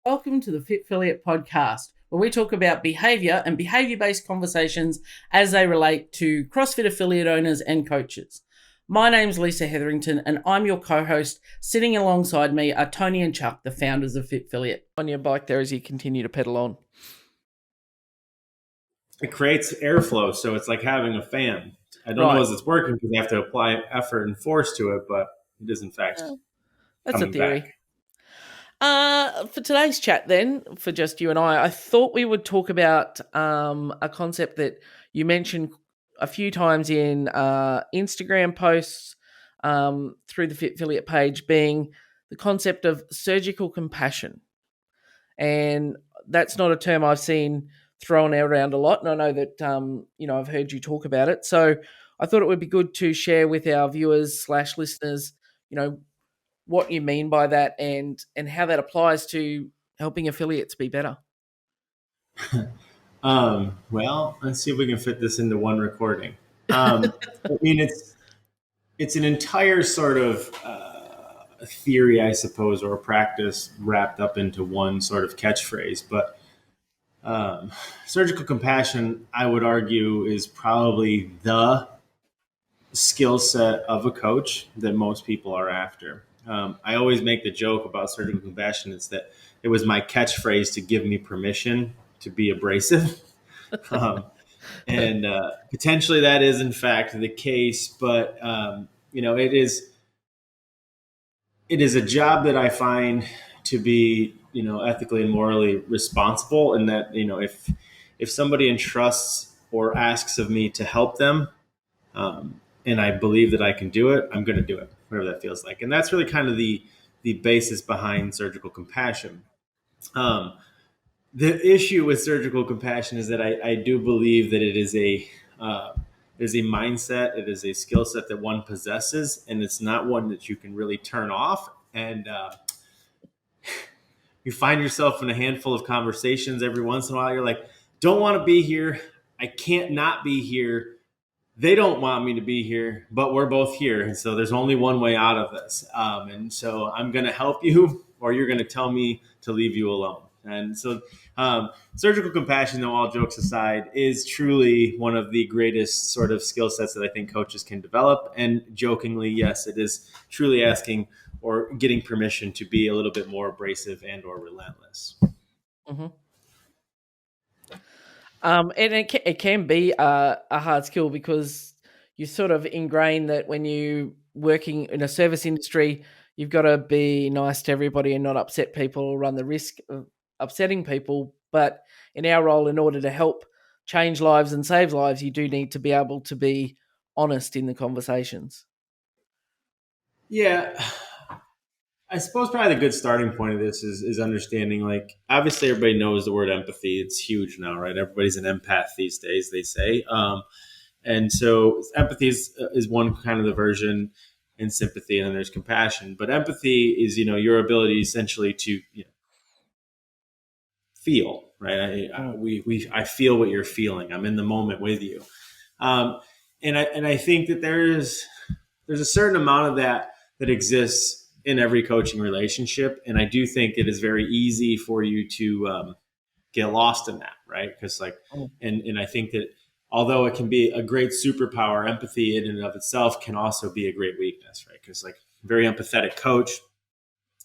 Welcome to the Fit Affiliate podcast, where we talk about behavior and behavior based conversations as they relate to CrossFit affiliate owners and coaches. My name's Lisa Hetherington, and I'm your co host. Sitting alongside me are Tony and Chuck, the founders of Fit Affiliate. On your bike there as you continue to pedal on. It creates airflow, so it's like having a fan. I don't know as it's working because you have to apply effort and force to it, but it is in fact That's coming a theory. back. For today's chat then, for just you and I thought we would talk about a concept that you mentioned a few times in Instagram posts through the Fit Affiliate page, being the concept of surgical compassion. And that's not a term I've seen thrown around a lot, and I know that I've heard you talk about it. So I thought it would be good to share with our viewers / listeners, what you mean by that and how that applies to helping affiliates be better. Well, let's see if we can fit this into one recording. I mean, it's an entire sort of theory, I suppose, or a practice wrapped up into one sort of catchphrase. But surgical compassion, I would argue, is probably the skill set of a coach that most people are after. I always make the joke about surgical compassion. It's that it was my catchphrase to give me permission to be abrasive. And potentially that is in fact the case, but it is a job that I find to be, ethically and morally responsible. And that, if somebody entrusts or asks of me to help them, and I believe that I can do it, I'm going to do it, whatever that feels like. And that's really kind of the basis behind surgical compassion. The issue with surgical compassion is that I do believe that it is a mindset, it is a skill set that one possesses, and it's not one that you can really turn off. And you find yourself in a handful of conversations every once in a while. You're like, don't want to be here. I can't not be here. They don't want me to be here, but we're both here. And so there's only one way out of this. And so I'm going to help you, or you're going to tell me to leave you alone. And so surgical compassion, though, all jokes aside, is truly one of the greatest sort of skill sets that I think coaches can develop. And jokingly, yes, it is truly asking or getting permission to be a little bit more abrasive and or relentless. Mm-hmm. And it can be a hard skill because you sort of ingrain that when you working in a service industry, you've got to be nice to everybody and not upset people or run the risk of upsetting people. But in our role, in order to help change lives and save lives, you do need to be able to be honest in the conversations. Yeah. I suppose probably the good starting point of this is understanding, like, obviously everybody knows the word empathy. It's huge now, right? Everybody's an empath these days, they say. And so empathy is one kind of the version, and sympathy, and then there's compassion. But empathy is, your ability essentially to feel, right? I feel what you're feeling. I'm in the moment with you. And I think that there's a certain amount of that exists in every coaching relationship. And I do think it is very easy for you to get lost in that, right? Because and I think that although it can be a great superpower, empathy in and of itself can also be a great weakness, right? Because very empathetic coach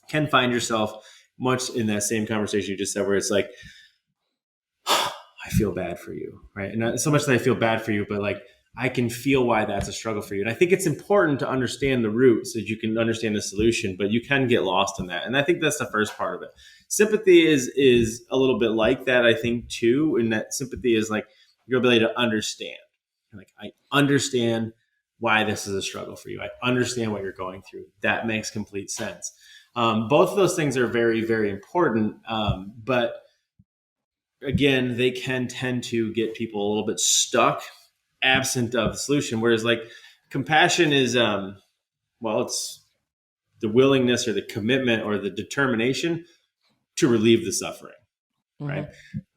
can find yourself much in that same conversation you just said, where it's like, I feel bad for you, right? And not so much that I feel bad for you, but I can feel why that's a struggle for you. And I think it's important to understand the root so that you can understand the solution, but you can get lost in that. And I think that's the first part of it. Sympathy is a little bit like that, I think, too. And that sympathy is your ability to understand. I understand why this is a struggle for you. I understand what you're going through. That makes complete sense. Both of those things are very, very important. But again, they can tend to get people a little bit stuck absent of the solution. Whereas compassion is, it's the willingness or the commitment or the determination to relieve the suffering. Right.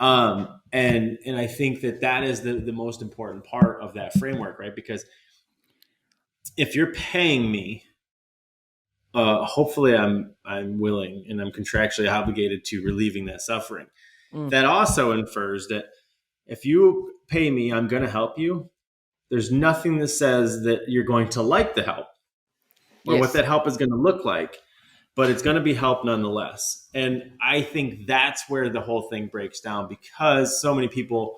And I think that is the most important part of that framework, right? Because if you're paying me hopefully I'm willing and I'm contractually obligated to relieving that suffering. Mm. That also infers that if you pay me, I'm going to help you. There's nothing that says that you're going to like the help or what Yes. that help is going to look like, but it's going to be help nonetheless. And I think that's where the whole thing breaks down, because so many people,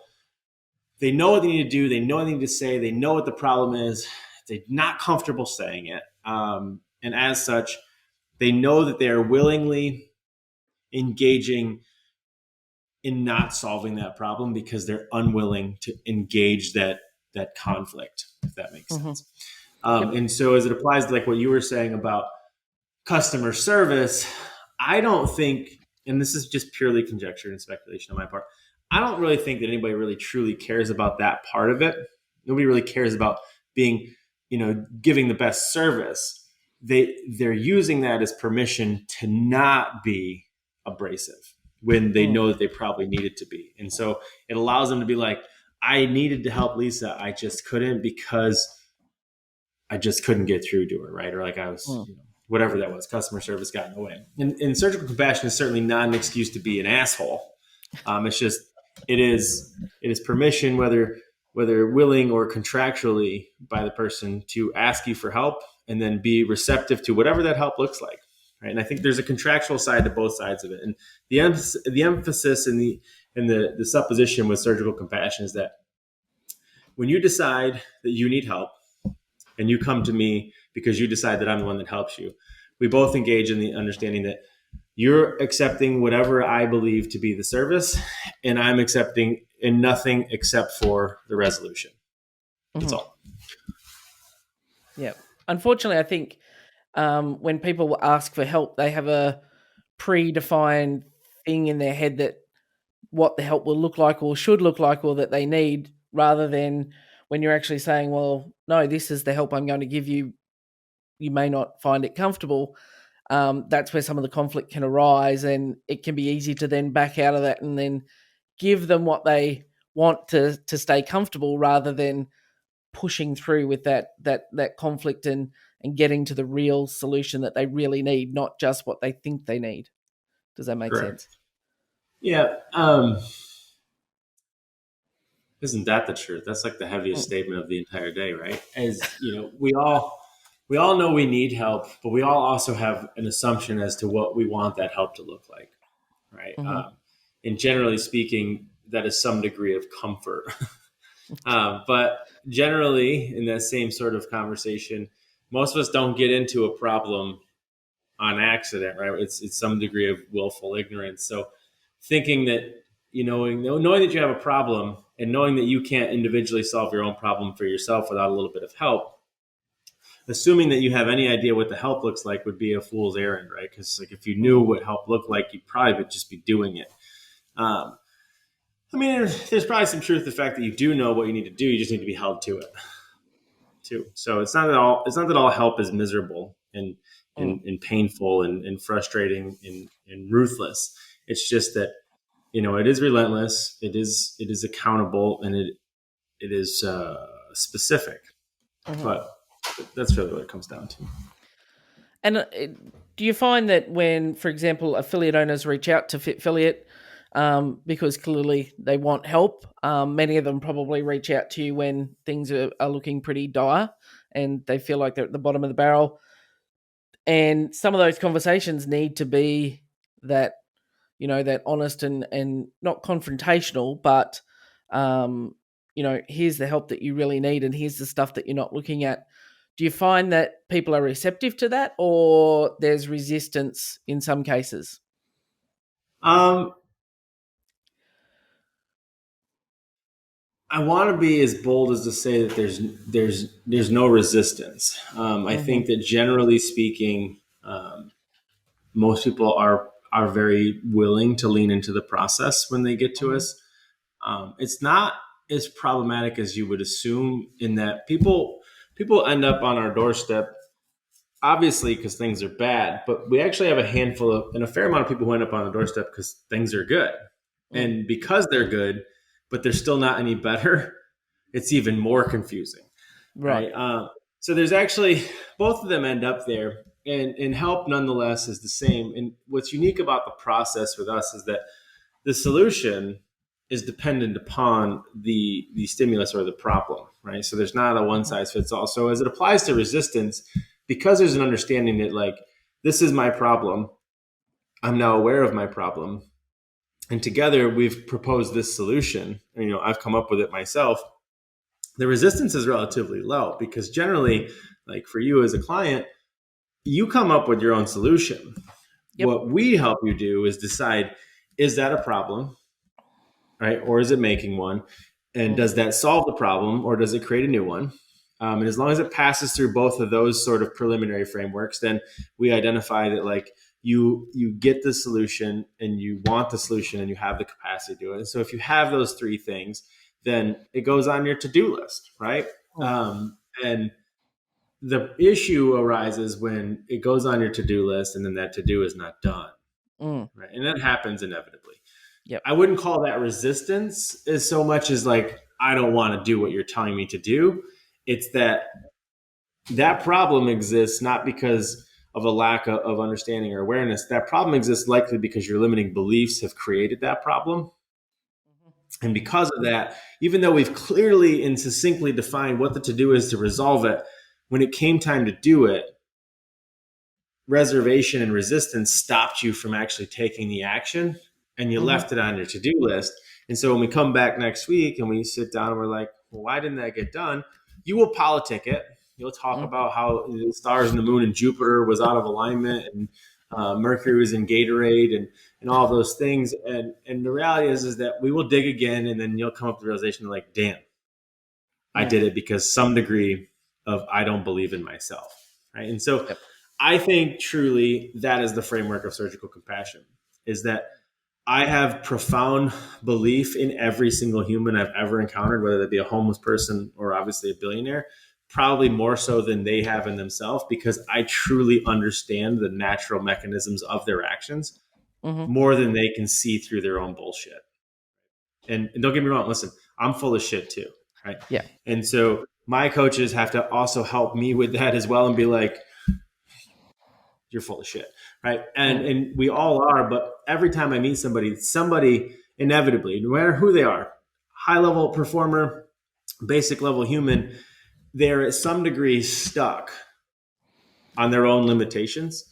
they know what they need to do, they know what they need to say, they know what the problem is, they're not comfortable saying it. And as such, they know that they are willingly engaging in not solving that problem because they're unwilling to engage that conflict, if that makes Hmm. sense. Yep. And so, as it applies to like what you were saying about customer service, I don't think, and this is just purely conjecture and speculation on my part, I don't really think that anybody really truly cares about that part of it. Nobody really cares about being, giving the best service. They're using that as permission to not be abrasive when they Mm. know that they probably need it to be. And so it allows them to be like, I needed to help Lisa, I just couldn't because I just couldn't get through to her, right? Or like I was, Mm. whatever that was, customer service got in the way. And surgical compassion is certainly not an excuse to be an asshole. It's just it is permission, whether willing or contractually by the person, to ask you for help and then be receptive to whatever that help looks like, right? And I think there's a contractual side to both sides of it. And the emphasis and the supposition with surgical compassion is that when you decide that you need help and you come to me because you decide that I'm the one that helps you, we both engage in the understanding that you're accepting whatever I believe to be the service, and I'm accepting in nothing except for the resolution. That's Hmm. all. Yeah. Unfortunately, I think when people ask for help, they have a predefined thing in their head that what the help will look like or should look like or that they need, rather than when you're actually saying, well, no, this is the help I'm going to give you. You may not find it comfortable. That's where some of the conflict can arise, and it can be easy to then back out of that and then give them what they want to stay comfortable, rather than pushing through with that conflict and getting to the real solution that they really need, not just what they think they need. Does that make Correct. sense? Yeah. Isn't that the truth? That's like the heaviest Mm. statement of the entire day, right? As we all know we need help, but we all also have an assumption as to what we want that help to look like, right? Mhm. And generally speaking, that is some degree of comfort. But generally, in that same sort of conversation, most of us don't get into a problem on accident, right? It's some degree of willful ignorance. So thinking that, knowing that you have a problem and knowing that you can't individually solve your own problem for yourself without a little bit of help, assuming that you have any idea what the help looks like would be a fool's errand, right? Because like if you knew Mhm. what help looked like, you probably would just be doing it. Um, I mean, there's probably some truth to the fact that you do know what you need to do. You just need to be held to it too. So it's not that all help is miserable Mm. and painful and frustrating and ruthless. It's just that it is relentless. It is accountable, and it is specific. Mhm. But that's really what it comes down to. And do you find that when, for example, affiliate owners reach out to FitFiliate because clearly they want help, many of them probably reach out to you when things are looking pretty dire and they feel like they're at the bottom of the barrel. And some of those conversations need to be that, that honest and not confrontational, but here's the help that you really need and here's the stuff that you're not looking at. Do you find that people are receptive to that, or there's resistance in some cases? Um, I want to be as bold as to say that there's no resistance. I think Mhm. that generally speaking, most people are very willing to lean into the process when they get to Mhm. us. It's not as problematic as you would assume, in that people end up on our doorstep, obviously because things are bad, but we actually have a handful of and a fair amount of people who end up on the doorstep because things are good, Mm. and because they're good, but they're still not any better. It's even more confusing, Right. right? So there's actually both of them end up there. and help nonetheless is the same. And what's unique about the process with us is that the solution is dependent upon the stimulus or the problem, right? So there's not a one size fits all. So as it applies to resistance, because there's an understanding that like this is my problem, I'm now aware of my problem, and together we've proposed this solution. And, I've come up with it myself. The resistance is relatively low because generally, like for you as a client, you come up with your own solution. Yep. What we help you do is decide, is that a problem, right? Or is it making one? And does that solve the problem or does it create a new one? And as long as it passes through both of those sort of preliminary frameworks, then we identify that like you get the solution and you want the solution and you have the capacity to do it. And so if you have those three things, then it goes on your to-do list, right? And the issue arises when it goes on your to-do list and then that to-do is not done, right? And that happens inevitably. Yep. I wouldn't call that resistance as so much as like, I don't want to do what you're telling me to do. It's that problem exists not because of a lack of understanding or awareness. That problem exists likely because your limiting beliefs have created that problem. And because of that, even though we've clearly and succinctly defined what the to-do is to resolve it, when it came time to do it, reservation and resistance stopped you from actually taking the action, and you left it on your to-do list. And so when we come back next week and we sit down and we're like, well, why didn't that get done? You will politic it. You'll talk about how the stars and the moon and Jupiter was out of alignment, and Mercury was in Gatorade, and all of those things. And the reality is that we will dig again, and then you'll come up with the realization like, damn, I did it because some degree of I don't believe in myself, right? And so I think truly that is the framework of surgical compassion, is that I have profound belief in every single human I've ever encountered, whether that be a homeless person or obviously a billionaire, probably more so than they have in themselves, because I truly understand the natural mechanisms of their actions more than they can see through their own bullshit. And don't get me wrong, listen, I'm full of shit too, right? Yeah. And so my coaches have to also help me with that as well and be like, you're full of shit, right? And we all are, but every time I meet somebody inevitably, no matter who they are, high level performer, basic level human, they're at some degree stuck on their own limitations,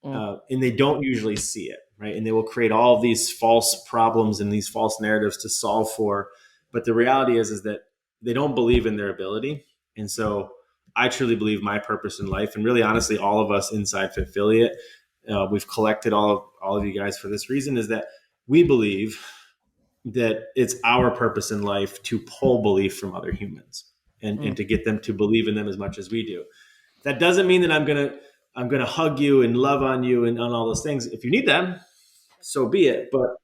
and they don't usually see it, right? And they will create all of these false problems and these false narratives to solve for. But the reality is that they don't believe in their ability. And so I truly believe my purpose in life, and really honestly, all of us inside Fitfiliate, we've collected all of you guys for this reason, is that we believe that it's our purpose in life to pull belief from other humans and to get them to believe in them as much as we do. That doesn't mean that I'm gonna hug you and love on you and on all those things. If you need them, so be it. But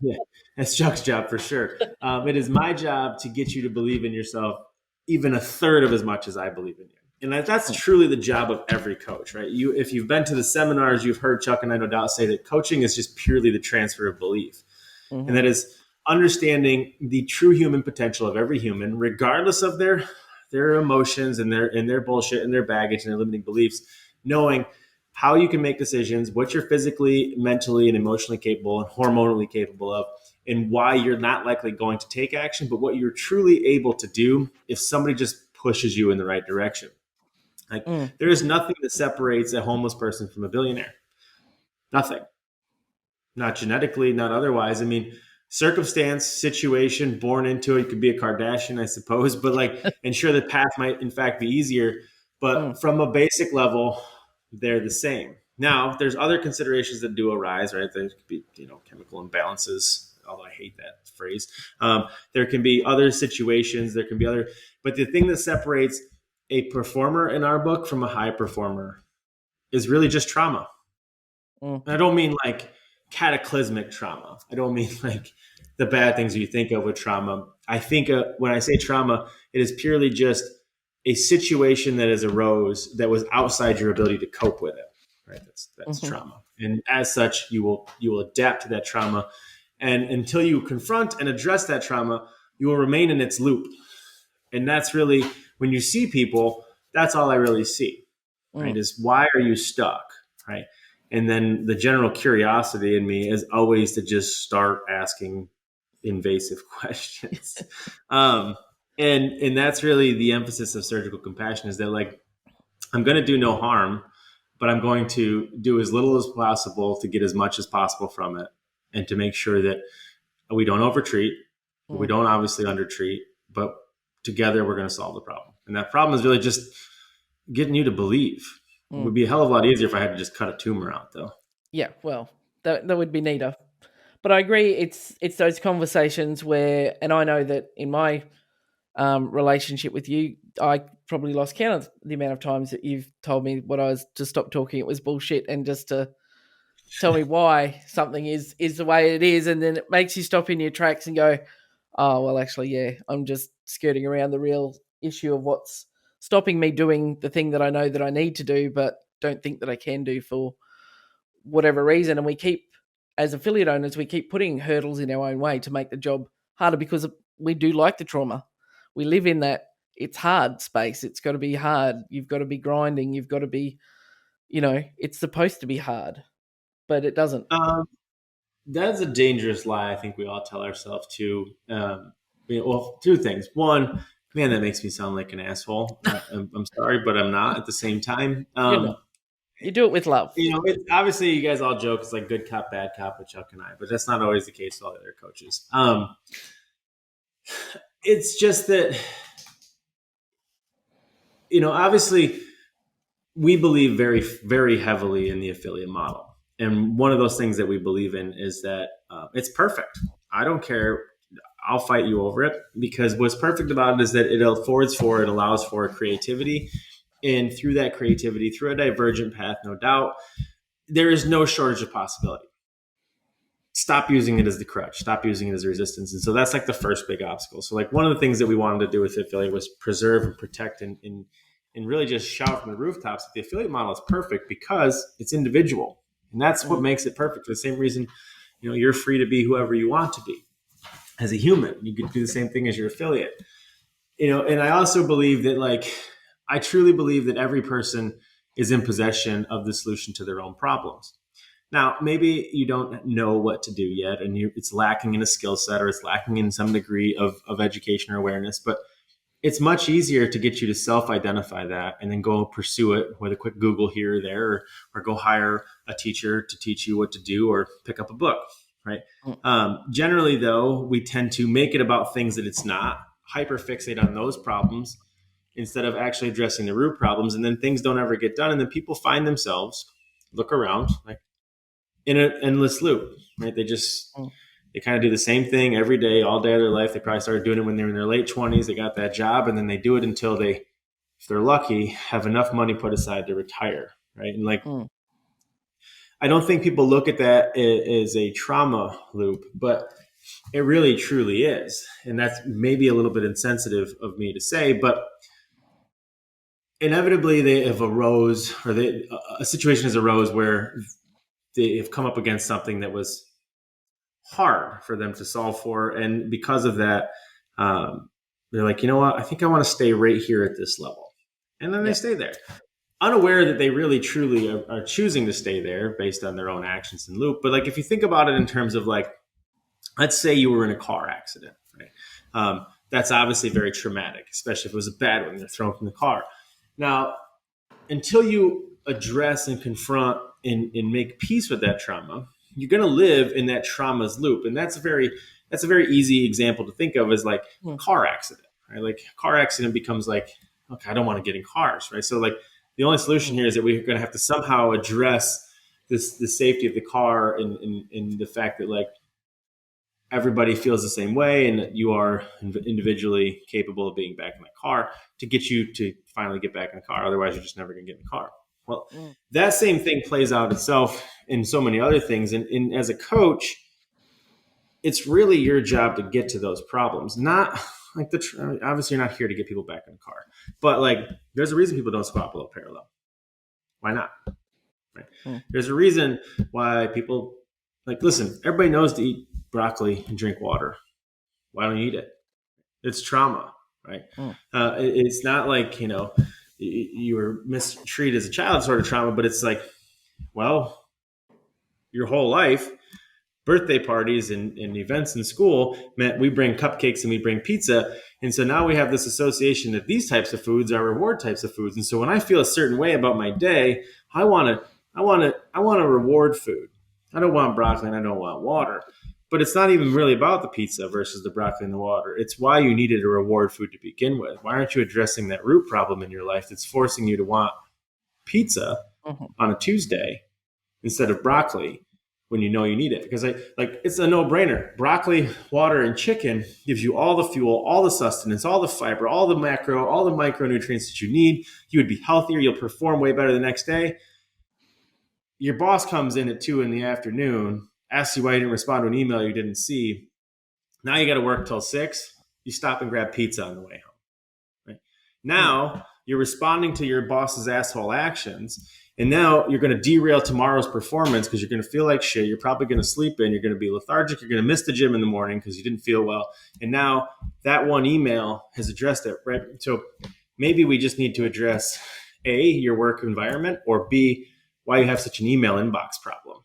yeah, that's Chuck's job for sure. It is my job to get you to believe in yourself even a third of as much as I believe in you. And that's truly the job of every coach, right? If you've been to the seminars, you've heard Chuck and I no doubt say that coaching is just purely the transfer of belief. And that is understanding the true human potential of every human, regardless of their emotions and their bullshit and their baggage and their limiting beliefs, knowing how you can make decisions, what you're physically, mentally, and emotionally capable and hormonally capable of, and why you're not likely going to take action, but what you're truly able to do if somebody just pushes you in the right direction. Like there is nothing that separates a homeless person from a billionaire. Nothing. Not genetically, not otherwise. I mean, circumstance, situation, born into it. You could be a Kardashian, I suppose, but like, and sure, the path might in fact be easier, but from a basic level, they're the same. Now, there's other considerations that do arise, right? There could be, chemical imbalances, although I hate that phrase. There can be other situations, but the thing that separates a performer in our book from a high performer is really just trauma. And I don't mean like cataclysmic trauma. I don't mean like the bad things you think of with trauma. I think when I say trauma, it is purely just a situation that has arose that was outside your ability to cope with it. Right? That's trauma. And as such, you will adapt to that trauma. And until you confront and address that trauma, you will remain in its loop. And that's really, when you see people, that's all I really see. right? Mm. Is why are you stuck, right? And then the general curiosity in me is always to just start asking invasive questions. Um, and that's really the emphasis of surgical compassion, is that like I'm going to do no harm, but I'm going to do as little as possible to get as much as possible from it, and to make sure that we don't overtreat, but we Mm. don't obviously undertreat, but together we're going to solve the problem. And that problem is really just getting you to believe. It Mm. would be a hell of a lot easier if I had to just cut a tumor out, though. Yeah, well, that would be neater. But I agree. It's those conversations where, and I know that in my relationship with you, I probably lost count of the amount of times that you've told me what I was to stop talking. It was bullshit, and just to tell me why something is the way it is, and then it makes you stop in your tracks and go, "Oh, well, actually, yeah, I'm just skirting around the real issue of what's stopping me doing the thing that I know that I need to do, but don't think that I can do for whatever reason." And we keep, as affiliate owners, we keep putting hurdles in our own way to make the job harder because we do like the trauma. We live in that it's hard space. It's got to be hard. You've got to be grinding. You've got to be, it's supposed to be hard, but it doesn't. Um, that's a dangerous lie I think we all tell ourselves too. Well, two things. One, man, that makes me sound like an asshole. I'm sorry, but I'm not at the same time. You're not. You do it with love. It's obviously you guys all joke it's like good cop, bad cop with Chuck and I, but that's not always the case with all the other coaches. It's just that, obviously we believe very, very heavily in the affiliate model. And one of those things that we believe in is that it's perfect. I don't care. I'll fight you over it, because what's perfect about it is that it allows for creativity. And through that creativity, through a divergent path, no doubt, there is no shortage of possibility. Stop using it as the crutch. Stop using it as a resistance. And so that's like the first big obstacle. So like one of the things that we wanted to do with the affiliate was preserve and protect and really just shout from the rooftops that the affiliate model is perfect because it's individual. And that's what makes it perfect. For the same reason, you're free to be whoever you want to be as a human. You could do the same thing as your affiliate. And I also believe that I truly believe that every person is in possession of the solution to their own problems. Now, maybe you don't know what to do yet, and it's lacking in a skill set, or it's lacking in some degree of education or awareness, but it's much easier to get you to self-identify that and then go pursue it with a quick Google here or there, or go hire a teacher to teach you what to do, or pick up a book, right? Generally, though, we tend to make it about things that it's not, hyperfixate on those problems instead of actually addressing the root problems, and then things don't ever get done, and then people find themselves, look around, like in an endless loop, right? They kind of do the same thing every day, all day of their life. They probably started doing it when they were in their late 20s. They got that job, and then they do it until they, if they're lucky, have enough money put aside to retire, right? And I don't think people look at that as a trauma loop, but it really truly is. And that's maybe a little bit insensitive of me to say, but inevitably a situation has arose where they have come up against something that was hard for them to solve for. And because of that, they're like, you know what? I think I want to stay right here at this level. And then they stay there, unaware that they really truly are choosing to stay there based on their own actions and loop. But if you think about it in terms of let's say you were in a car accident, right? That's obviously very traumatic, especially if it was a bad one. They're thrown from the car. Now, until you address and confront and make peace with that trauma, you're going to live in that trauma's loop. And that's a very easy example to think of as car accident, right? Car accident becomes okay, I don't want to get in cars, right? So the only solution here is that we're going to have to somehow address the safety of the car and the fact that everybody feels the same way and that you are individually capable of being back in the car to get you to finally get back in the car. Otherwise, you're just never going to get in the car. Well, that same thing plays out itself in so many other things. And as a coach, it's really your job to get to those problems. Not obviously you're not here to get people back in the car, but there's a reason people don't squat below parallel. Why not? Right? There's a reason why people listen, everybody knows to eat broccoli and drink water. Why don't you eat it? It's trauma, right? It's not you were mistreated as a child sort of trauma, but it's like, well, your whole life, birthday parties and events in school meant we bring cupcakes and we bring pizza. And so now we have this association that these types of foods are reward types of foods. And so when I feel a certain way about my day, I want to reward food. I don't want broccoli and I don't want water. But it's not even really about the pizza versus the broccoli and the water. It's why you needed a reward food to begin with. Why aren't you addressing that root problem in your life that's forcing you to want pizza Mhm. on a Tuesday instead of broccoli when you know you need it? Because it's a no-brainer. Broccoli, water, and chicken gives you all the fuel, all the sustenance, all the fiber, all the macro, all the micronutrients that you need. You would be healthier. You'll perform way better the next day. Your boss comes in at 2 in the afternoon, asks you why you didn't respond to an email you didn't see. Now you got to work till 6. You stop and grab pizza on the way home. Right? Now you're responding to your boss's asshole actions. And now you're going to derail tomorrow's performance because you're going to feel like shit. You're probably going to sleep in. You're going to be lethargic. You're going to miss the gym in the morning because you didn't feel well. And now that one email has addressed it, right? So maybe we just need to address A, your work environment, or B, why you have such an email inbox problem.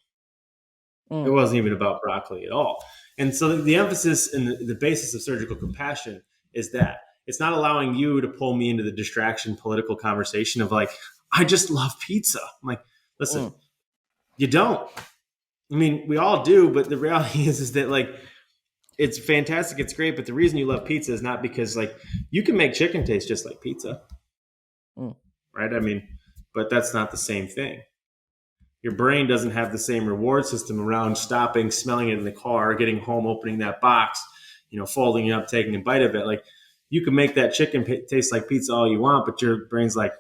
It wasn't even about broccoli at all. And so the emphasis and the basis of surgical compassion is that it's not allowing you to pull me into the distraction political conversation of like, I just love pizza. I'm like, listen, you don't. I mean, we all do, but the reality is that like, it's fantastic, it's great, but the reason you love pizza is not because like you can make chicken taste just like pizza, right? I mean, but that's not the same thing. Your brain doesn't have the same reward system around stopping, smelling it in the car, getting home, opening that box, folding it up, taking a bite of it. Like you can make that chicken taste like pizza all you want, but your brain's like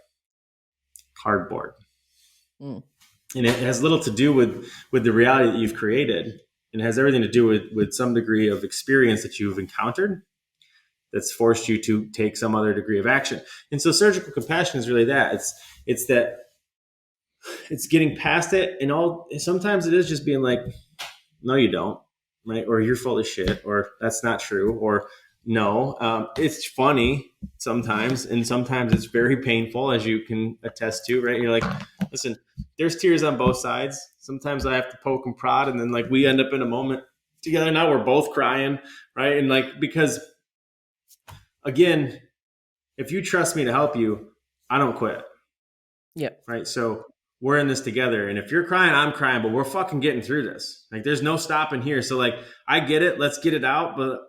cardboard. And it has little to do with the reality that you've created. And it has everything to do with some degree of experience that you've encountered that's forced you to take some other degree of action. And so surgical compassion is really that. It's that it's getting past it, and sometimes it is just being like, no, you don't, right? Or you're full of shit, or that's not true, or no. It's funny sometimes, and sometimes it's very painful, as you can attest to, right? You're like, listen, there's tears on both sides. Sometimes I have to poke and prod, and then like we end up in a moment together. Now we're both crying, right? And like, because again, if you trust me to help you, I don't quit. Yeah. Right. So we're in this together. And if you're crying, I'm crying, but we're fucking getting through this. Like there's no stopping here. So like, I get it. Let's get it out. But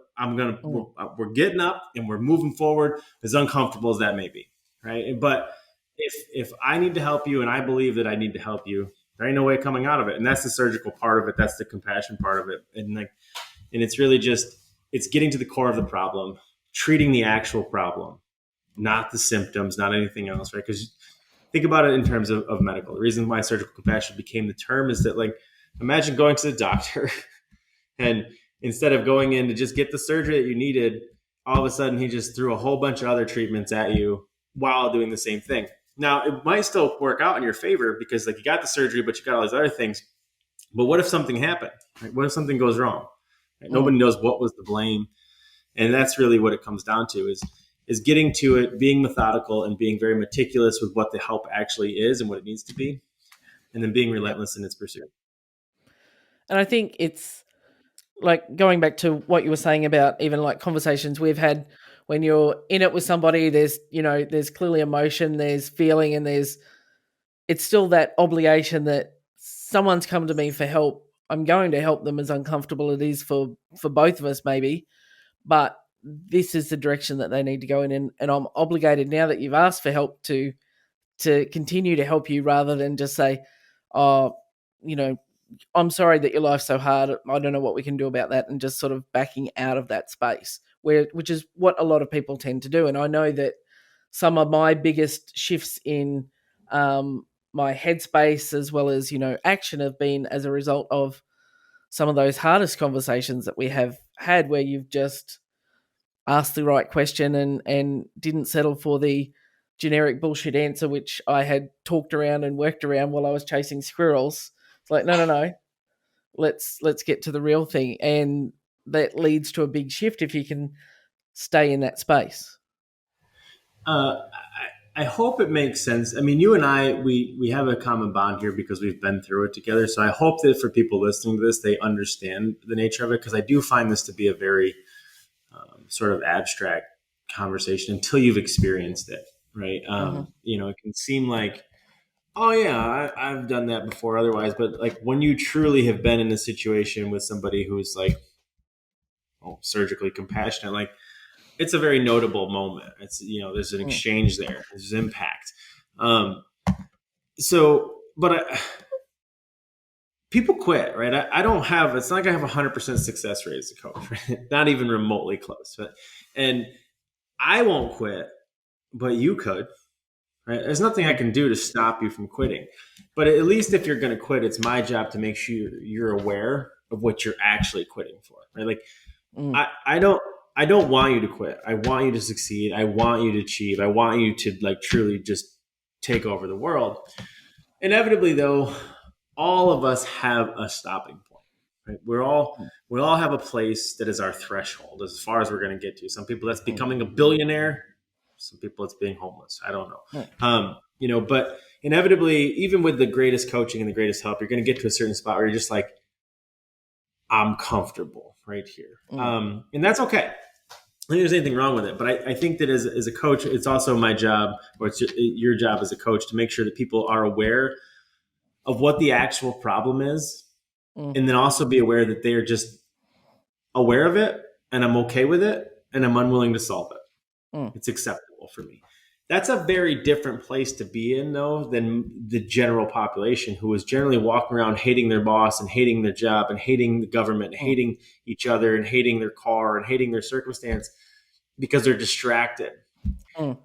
we're getting up and we're moving forward, as uncomfortable as that may be. Right. But if I need to help you and I believe that I need to help you, there ain't no way coming out of it. And that's the surgical part of it. That's the compassion part of it. And it's really just, it's getting to the core of the problem, treating the actual problem, not the symptoms, not anything else. Right. Because think about it in terms of medical. The reason why surgical compassion became the term is that, like, imagine going to the doctor and instead of going in to just get the surgery that you needed, all of a sudden he just threw a whole bunch of other treatments at you while doing the same thing. Now, it might still work out in your favor because, like, you got the surgery, but you got all these other things. But what if something happened? Right? What if something goes wrong? Right? Nobody knows what was the blame. And that's really what it comes down to is getting to it, being methodical and being very meticulous with what the help actually is and what it needs to be, and then being relentless in its pursuit. And I think it's like going back to what you were saying about even like conversations we've had when you're in it with somebody, there's clearly emotion, there's feeling, and it's still that obligation that someone's come to me for help. I'm going to help them, as uncomfortable it is for both of us maybe, but this is the direction that they need to go in, and I'm obligated now that you've asked for help to continue to help you rather than just say, oh, I'm sorry that your life's so hard. I don't know what we can do about that, and just sort of backing out of that space, which is what a lot of people tend to do. And I know that some of my biggest shifts in my headspace as well as action have been as a result of some of those hardest conversations that we have had, where you've just asked the right question and didn't settle for the generic bullshit answer, which I had talked around and worked around while I was chasing squirrels. It's like, no. Let's get to the real thing. And that leads to a big shift if you can stay in that space. I hope it makes sense. I mean, you and I, we have a common bond here because we've been through it together. So I hope that for people listening to this, they understand the nature of it, because I do find this to be a very sort of abstract conversation until you've experienced it, right? Mm-hmm. It can seem like, oh yeah, I've done that before otherwise, but like when you truly have been in a situation with somebody who's like, oh, surgically compassionate, like it's a very notable moment. It's, there's an Mm, exchange there, there's impact. Um, but people quit, right? I don't have, it's not like I have 100% success rate as a coach, right? Not even remotely close. And I won't quit, but you could, right? There's nothing I mm, can do to stop you from quitting. But at least if you're going to quit, it's my job to make sure you're aware of what you're actually quitting for, right? Like mm, I don't want you to quit. I want you to succeed. I want you to achieve. I want you to like truly just take over the world. Inevitably, though, all of us have a stopping point. Right? mm, We all have a place that is our threshold as far as we're going to get to. Some people that's mm, becoming a billionaire. Some people it's being homeless. I don't know. mm, But inevitably, even with the greatest coaching and the greatest help, you're going to get to a certain spot where you're just like, I'm comfortable right here, mm, and that's okay. I think there's anything wrong with it, but I think that as a coach, it's also my job, or it's your job as a coach, to make sure that people are aware of what the actual problem is, mm, and then also be aware that they are just aware of it, and I'm okay with it, and I'm unwilling to solve it. mm, It's acceptable for me. That's a very different place to be in, though, than the general population, who is generally walking around hating their boss and hating their job and hating the government, and mm, hating each other and hating their car and hating their circumstance because they're distracted. mm,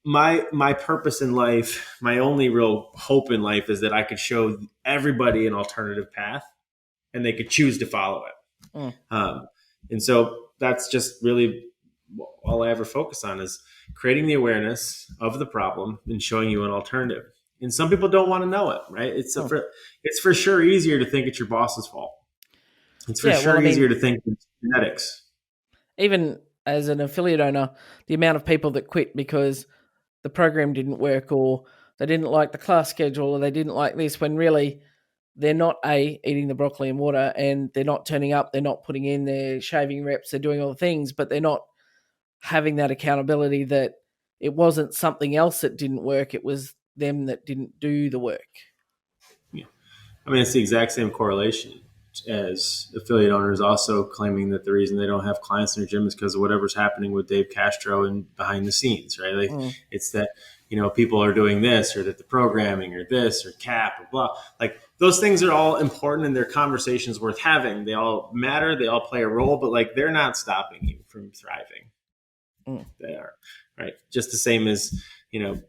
My purpose in life, my only real hope in life, is that I could show everybody an alternative path and they could choose to follow it. mm, And so that's just really all I ever focus on, is creating the awareness of the problem and showing you an alternative. And some people don't want to know it, right? mm. It's for sure easier to think it's your boss's fault. It's for Yeah, well, sure I easier mean, to think it's genetics. even as an affiliate owner, the amount of people that quit because the program didn't work, or they didn't like the class schedule, or they didn't like this, when really they're not eating the broccoli and water, and they're not turning up, they're not putting in their shaving reps, they're doing all the things, but they're not having that accountability that it wasn't something else that didn't work, it was them that didn't do the work. Yeah. I mean, it's the exact same correlation as affiliate owners also claiming that the reason they don't have clients in their gym is because of whatever's happening with Dave Castro and behind the scenes, right? Like Mm, it's that, people are doing this, or that the programming or this or cap or blah. Like those things are all important and they're conversations worth having. They all matter. They all play a role, but like they're not stopping you from thriving. mm, They are, right? Just the same as, you know,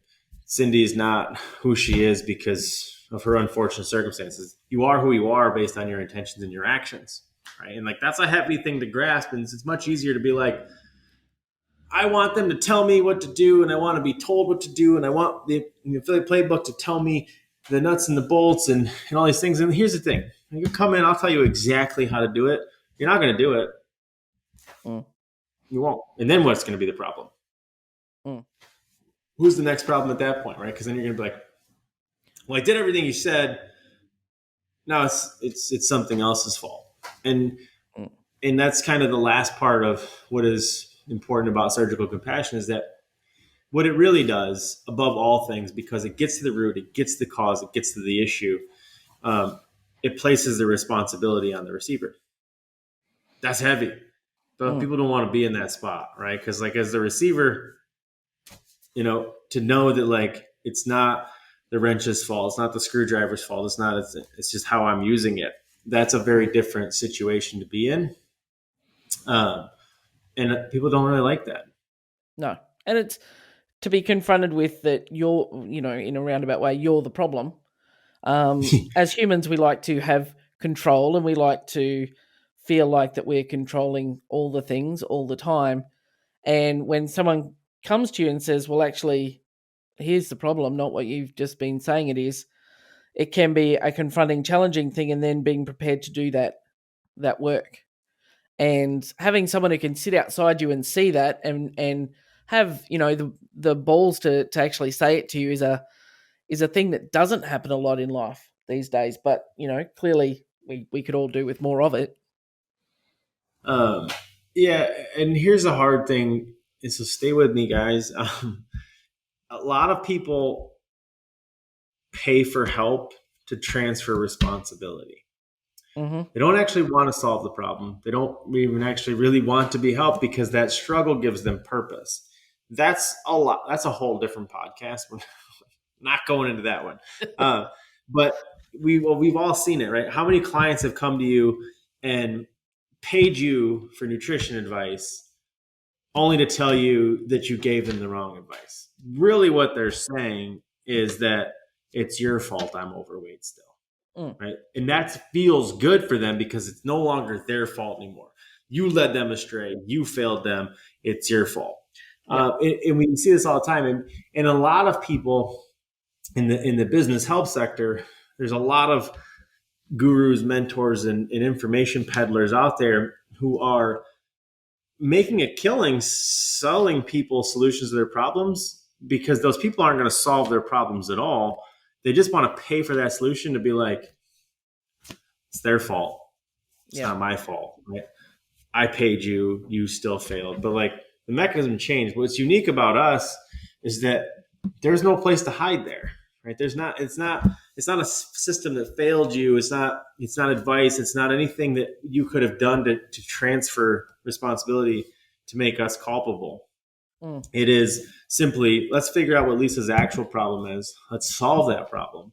Cindy is not who she is because of her unfortunate circumstances. You are who you are based on your intentions and your actions, right? And like that's a heavy thing to grasp, and it's much easier to be like, I want them to tell me what to do, and I want to be told what to do, and I want the affiliate playbook to tell me the nuts and the bolts and all these things. And here's the thing: when you come in, I'll tell you exactly how to do it. You're not going to do it. mm, You won't. And then what's going to be the problem? mm, Who's the next problem at that point, right? Because then you're going to be like, well, I did everything you said. Now it's something else's fault, and mm, and that's kind of the last part of what is important about surgical compassion, is that what it really does, above all things, because it gets to the root, it gets to the cause, it gets to the issue, um, it places the responsibility on the receiver. That's heavy, but mm, people don't want to be in that spot, right? Because like as the receiver, to know that like it's not the wrench's fault, it's not the screwdriver's fault, it's just how I'm using it. That's a very different situation to be in, um, and people don't really like that. no. And it's to be confronted with that you're, in a roundabout way, you're the problem. As humans, we like to have control, and we like to feel like that we're controlling all the things all the time. And when someone comes to you and says, well, actually, here's the problem, not what you've just been saying it is, it can be a confronting, challenging thing, and then being prepared to do that work. And having someone who can sit outside you and see that, and have, the balls to actually say it to you is a thing that doesn't happen a lot in life these days. But clearly we could all do with more of it. Um, yeah, and here's a hard thing. And so stay with me, guys. A lot of people pay for help to transfer responsibility. Mm-hmm. They don't actually want to solve the problem. They don't even actually really want to be helped because that struggle gives them purpose. That's a lot. That's a whole different podcast. We're not going into that one. But we've all seen it, right? How many clients have come to you and paid you for nutrition advice only to tell you that you gave them the wrong advice? Really, what they're saying is that it's your fault I'm overweight still. Mm. Right. And that feels good for them because it's no longer their fault anymore. You led them astray. You failed them. It's your fault. Yeah. And we see this all the time. And a lot of people in the business health sector, there's a lot of gurus, mentors, and information peddlers out there who are making a killing selling people solutions to their problems because those people aren't going to solve their problems at all. They just want to pay for that solution to be like, it's their fault. It's Yeah. not my fault. Right? I paid you. You still failed. But like the mechanism changed. What's unique about us is that there's no place to hide there. Right? There's not. It's not a system that failed you. It's not advice. It's not anything that you could have done to transfer responsibility to make us culpable. Mm. It is simply, let's figure out what Lisa's actual problem is. Let's solve that problem.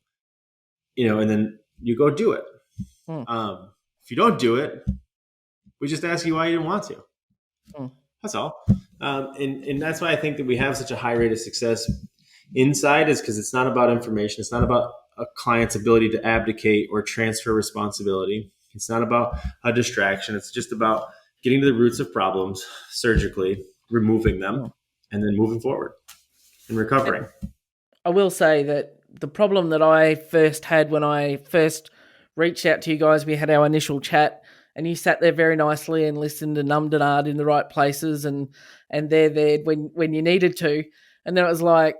And then you go do it. Mm. If you don't do it, we just ask you why you didn't want to. Mm. That's all. And that's why I think that we have such a high rate of success inside, is because it's not about information. It's not about a client's ability to abdicate or transfer responsibility. It's not about a distraction. It's just about getting to the roots of problems surgically, removing them, and then moving forward and recovering. I will say that the problem that I first had when I first reached out to you guys, we had our initial chat, and you sat there very nicely and listened and ummed and ahed in the right places and there when you needed to. And then it was like,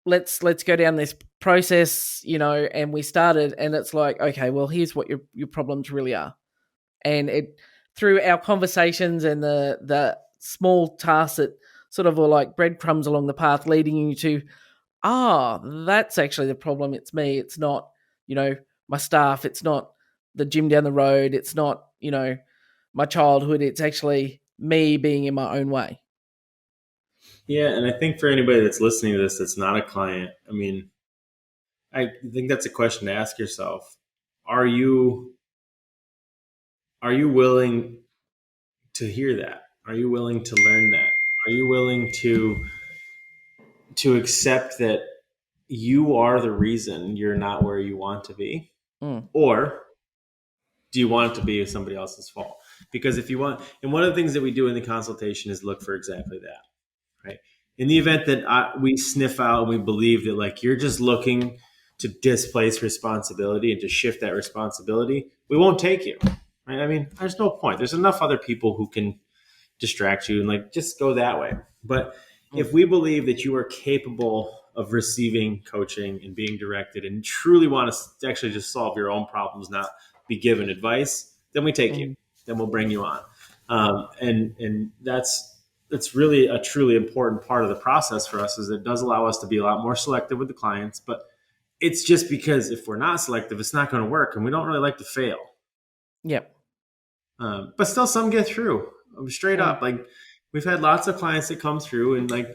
let's go down this process, and we started, and it's like, okay, well, here's what your problems really are. And it, through our conversations and the small tasks that sort of were like breadcrumbs along the path leading you to, that's actually the problem. It's me. It's not, my staff. It's not the gym down the road. It's not, my childhood. It's actually me being in my own way. Yeah, and I think for anybody that's listening to this that's not a client, I mean, I think that's a question to ask yourself. Are you willing to hear that? Are you willing to learn that? Are you willing to accept that you are the reason you're not where you want to be? Mm. Or do you want it to be somebody else's fault? Because if you want, and one of the things that we do in the consultation is look for exactly that, right? In the event that we sniff out and we believe that like you're just looking to displace responsibility and to shift that responsibility, we won't take you, right? I mean, there's no point. There's enough other people who can distract you and like just go that way. But if we believe that you are capable of receiving coaching and being directed and truly want to actually just solve your own problems, not be given advice, then we take you. Then we'll bring you on. And that's really a truly important part of the process for us, is it does allow us to be a lot more selective with the clients. But it's just because if we're not selective, it's not going to work, and we don't really like to fail. Yep. But still, some get through. Straight up, like we've had lots of clients that come through, and like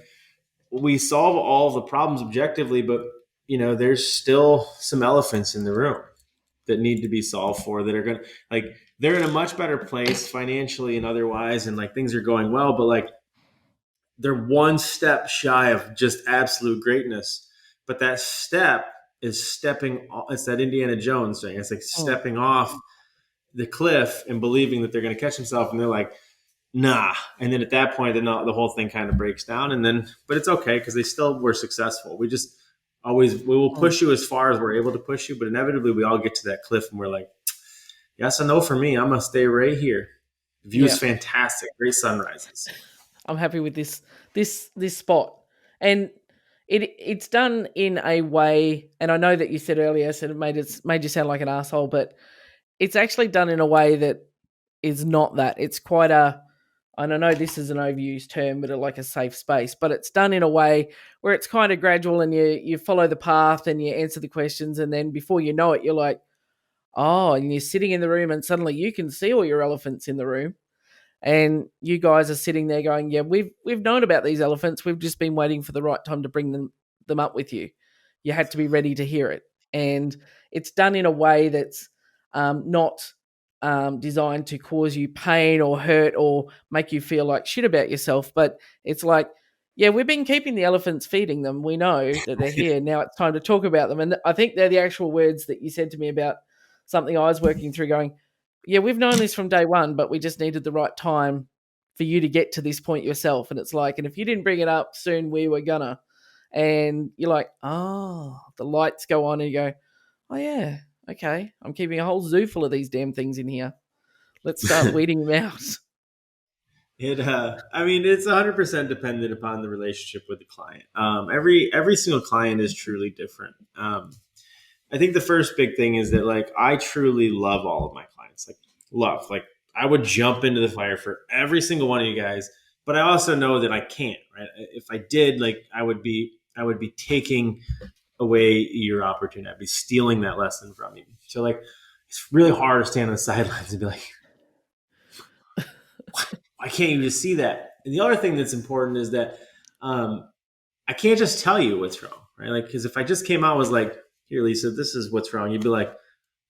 we solve all the problems objectively, but there's still some elephants in the room that need to be solved for, that are going to, like, they're in a much better place financially and otherwise, and like things are going well, but like they're one step shy of just absolute greatness. But that step is stepping. It's that Indiana Jones thing. It's like stepping off the cliff and believing that they're going to catch themselves, and they're like, nah. And then at that point, then the whole thing kind of breaks down. And then, but it's okay because they still were successful. We will push you as far as we're able to push you, but inevitably we all get to that cliff and we're like, yes and no for me. I'm going to stay right here. The view is fantastic. Great sunrises. I'm happy with this spot. And it's done in a way, and I know that you said earlier, said it made you sound like an asshole, but it's actually done in a way that is not that. It's quite a, and I know this is an overused term, but like a safe space. But it's done in a way where it's kind of gradual, and you follow the path and you answer the questions, and then before you know it, you're like, oh, and you're sitting in the room, and suddenly you can see all your elephants in the room, and you guys are sitting there going, yeah, we've known about these elephants. We've just been waiting for the right time to bring them up with you. You had to be ready to hear it, and it's done in a way that's not designed to cause you pain or hurt or make you feel like shit about yourself. But it's like, yeah, we've been keeping the elephants, feeding them. We know that they're here. Now it's time to talk about them. And I think they're the actual words that you said to me about something I was working through, going, yeah, we've known this from day one, but we just needed the right time for you to get to this point yourself. And it's like, and if you didn't bring it up soon, we were gonna. And you're like, oh, the lights go on, and you go, oh yeah, okay, I'm keeping a whole zoo full of these damn things in here. Let's start weeding them out. I mean, it's 100% dependent upon the relationship with the client. Every single client is truly different. I think the first big thing is that, like, I truly love all of my clients. Like I would jump into the fire for every single one of you guys, but I also know that I can't, right? If I did, like, I would be taking away your opportunity. I'd be stealing that lesson from you. So, like, it's really hard to stand on the sidelines and be like, why can't you just see that? And the other thing that's important is that I can't just tell you what's wrong, right? Like, because if I just came out and was like, here, Lisa, this is what's wrong, you'd be like,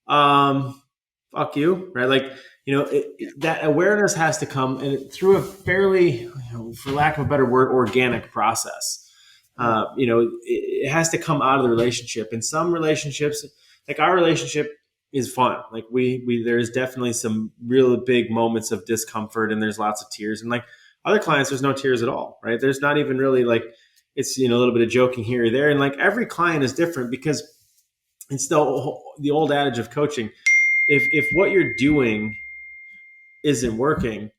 fuck you, right? Like, that awareness has to come through a fairly, for lack of a better word, organic process. It has to come out of the relationship. In some relationships, like our relationship is fun. Like there's definitely some real big moments of discomfort, and there's lots of tears. And like other clients, there's no tears at all, right? There's not even really, like, it's, a little bit of joking here or there. And like every client is different, because it's the old adage of coaching. If what you're doing isn't working,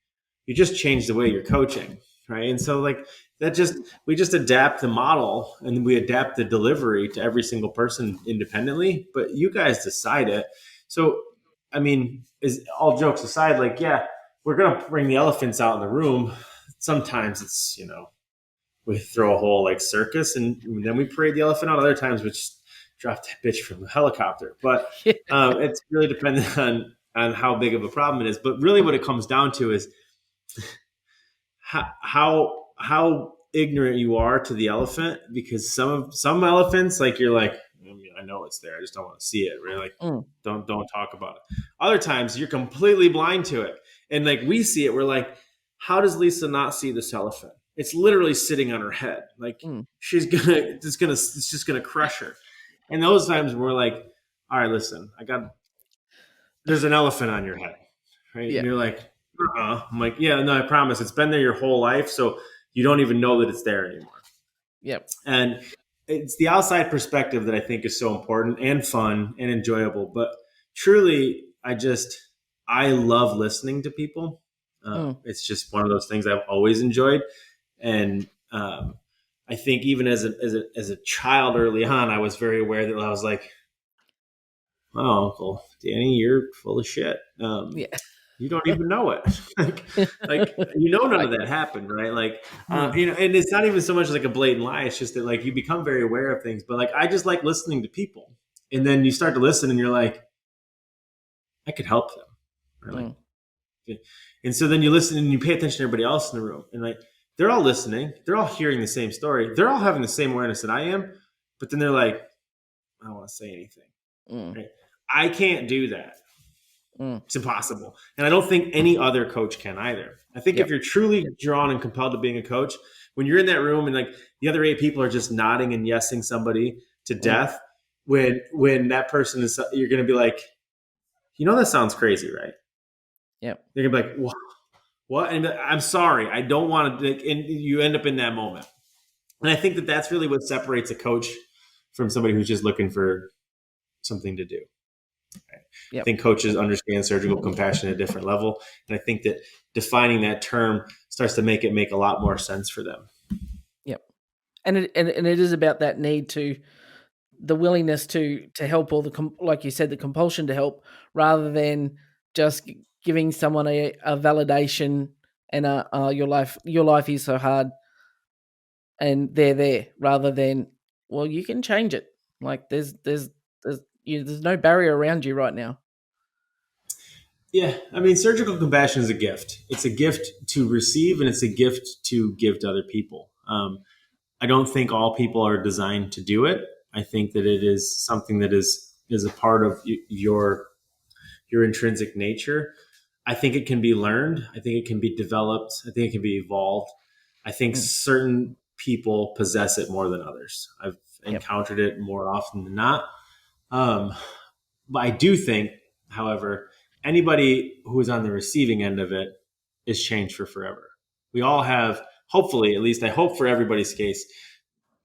you just change the way you're coaching, right? And so, like, we just adapt the model, and we adapt the delivery to every single person independently, but you guys decide it. So, I mean, is all jokes aside, like, yeah, we're going to bring the elephants out in the room. Sometimes it's, we throw a whole, like, circus, and then we parade the elephant out. Other times we just drop that bitch from a helicopter. But it's really dependent on how big of a problem it is. But really what it comes down to is how ignorant you are to the elephant, because some elephants, like, you're like, I know it's there, I just don't want to see it, right? Like, don't talk about it. Other times you're completely blind to it, and like we see it, we're like, how does Lisa not see this elephant? It's literally sitting on her head. Like, it's just gonna crush her. And those times we're like, all right, listen, there's an elephant on your head, right? Yeah. And you're like, I'm like, yeah, no, I promise, it's been there your whole life, so you don't even know that it's there anymore. Yep. And it's the outside perspective that I think is so important and fun and enjoyable. But truly, I love listening to people. It's just one of those things I've always enjoyed. And I think even as a child early on, I was very aware that I was like, oh, Uncle Danny, you're full of shit. You don't even know it. like none of that happened, right? Like, and it's not even so much like a blatant lie. It's just that, like, you become very aware of things. But like, I just like listening to people, and then you start to listen, and you're like, I could help them, right? And so then you listen and you pay attention to everybody else in the room, and like, they're all listening, they're all hearing the same story, they're all having the same awareness that I am, but then they're like, I don't want to say anything. Right? I can't do that. It's impossible. And I don't think any other coach can either. I think if you're truly drawn and compelled to being a coach, when you're in that room and like the other 8 people are just nodding and yesing somebody to death, when that person is, you're going to be like, that sounds crazy, right? Yep. They're going to be like, what? And I'm sorry, I don't want to, and you end up in that moment. And I think that that's really what separates a coach from somebody who's just looking for something to do. Right? Yep. I think coaches understand surgical compassion at a different level. And I think that defining that term starts to make a lot more sense for them. Yep. And it is about that need to, the willingness to help, or like you said, the compulsion to help, rather than just giving someone a validation and your life is so hard, and they're there, rather than, well, you can change it. Like there's no barrier around you right now. Yeah, I mean, surgical compassion is a gift. It's a gift to receive, and it's a gift to give to other people. I don't think all people are designed to do it. I think that it is something that is a part of your intrinsic nature. I think it can be learned. I think it can be developed. I think it can be evolved. I think certain people possess it more than others. I've encountered it more often than not. But I do think, however, anybody who is on the receiving end of it is changed for forever. We all have, hopefully, at least I hope for everybody's case,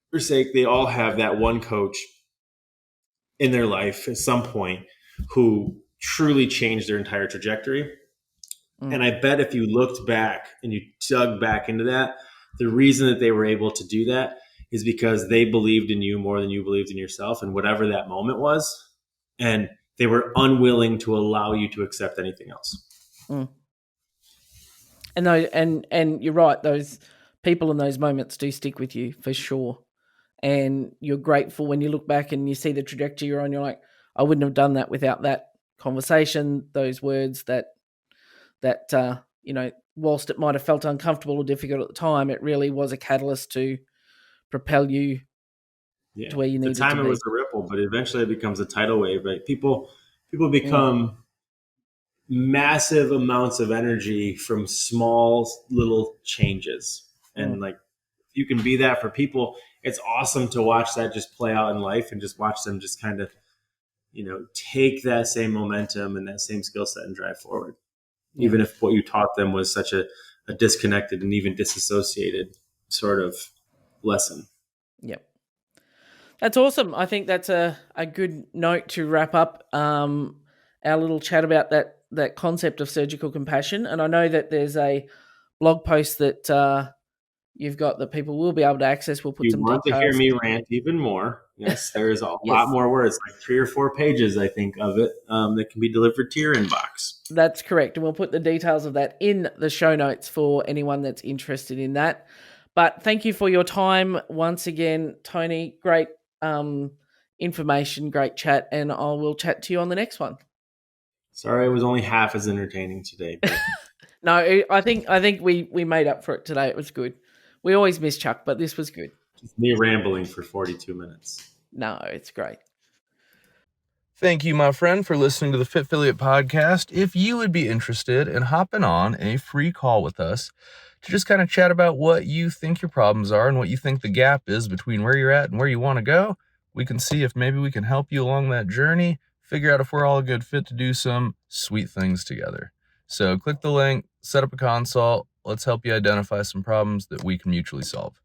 for sake, they all have that one coach in their life at some point who truly changed their entire trajectory. And I bet if you looked back and you dug back into that, the reason that they were able to do that is because they believed in you more than you believed in yourself, and whatever that moment was. And they were unwilling to allow you to accept anything else. And you're right, those people in those moments do stick with you for sure. And you're grateful when you look back and you see the trajectory you're on. You're like, I wouldn't have done that without that conversation, those words that whilst it might have felt uncomfortable or difficult at the time, it really was a catalyst to propel you to where you needed to be. At the time it was a ripple, but eventually it becomes a tidal wave. Right? People become massive amounts of energy from small little changes. And like, if you can be that for people, it's awesome to watch that just play out in life and just watch them just kind of, take that same momentum and that same skill set and drive forward. Even if what you taught them was such a disconnected and even disassociated sort of lesson. Yep. That's awesome. I think that's a good note to wrap up our little chat about that concept of surgical compassion. And I know that there's a blog post that you've got that people will be able to access. We'll put some details. You want to hear me rant even more? Yes, there is a lot more words, like 3 or 4 pages, I think, of it that can be delivered to your inbox. That's correct. And we'll put the details of that in the show notes for anyone that's interested in that. But thank you for your time once again, Tony. Great information, great chat, and I will chat to you on the next one. Sorry, it was only half as entertaining today. But... No, I think we made up for it today. It was good. We always miss Chuck, but this was good. Just me rambling for 42 minutes. No, it's great. Thank you, my friend, for listening to the Fit Affiliate Podcast. If you would be interested in hopping on a free call with us to just kind of chat about what you think your problems are and what you think the gap is between where you're at and where you want to go, we can see if maybe we can help you along that journey, figure out if we're all a good fit to do some sweet things together. So click the link, set up a consult. Let's help you identify some problems that we can mutually solve.